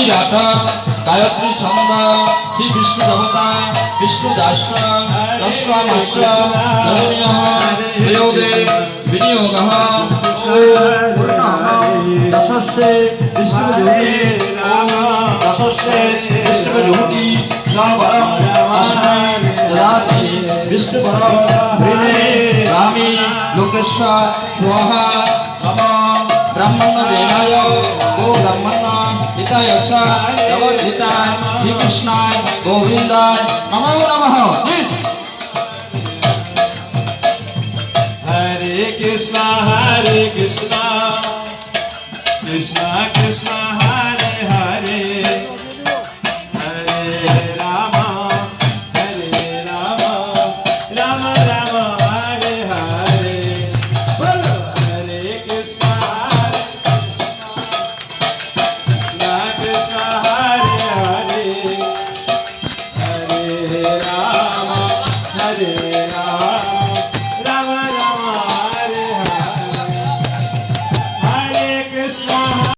রাধা গায়ত্রী ছন্দ শ্রী বিষ্ণু দেবতা বিষ্ণু দাস বিনিয়োগ দশস্যে বিষ্ণুযোগী विष्णु रामी लोकेश्वर स्वाहा नमः ब्रह्मण देवाय गो ब्रह्मण हिताय जगद्धिता श्री कृष्णाय गोविंदाय नमो नमः। हरे कृष्णा कृष्णा कृष्णा हरे हरे Hare Rama